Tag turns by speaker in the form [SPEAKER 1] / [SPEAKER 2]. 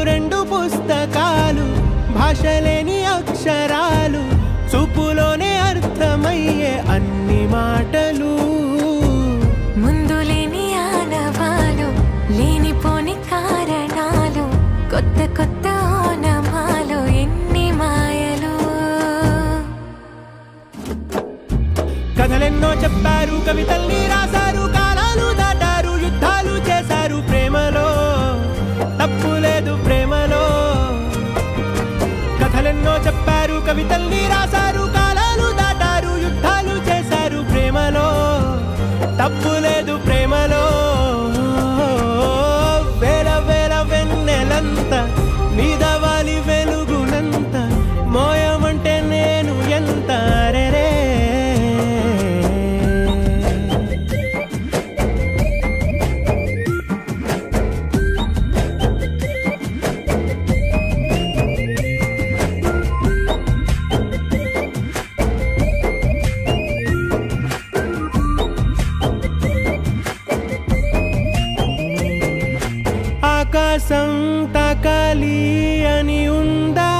[SPEAKER 1] రెండు పుస్తకాలు భాషలేని అక్షరాలు చూపులోనే అర్థమయ్యే అన్ని మాటలు
[SPEAKER 2] ముందులేని ఆనవాలు లేనిపోని కారణాలు కొత్త కొత్త ఓనమాలు ఎన్ని మాయలు
[SPEAKER 1] కథలెన్నో చెప్పారు కవితల్ని రాశారు కాలాలు దాటారు యుద్ధాలు చేశారు ప్రేమలో తప్పు లేదు ప్రేమలో కథలెన్నో చెప్పారు కవితల్ని రాశారు కాలాలు దాటారు యుద్ధాలు చేశారు ప్రేమలో తప్పు లేదు ప్రేమలో వేల వేల వెన్నెలంత మీద వాలి వెలుగునంత మోయమంటే నేను ఎంత రే ఆకాశం తాకాలి అని ఉందా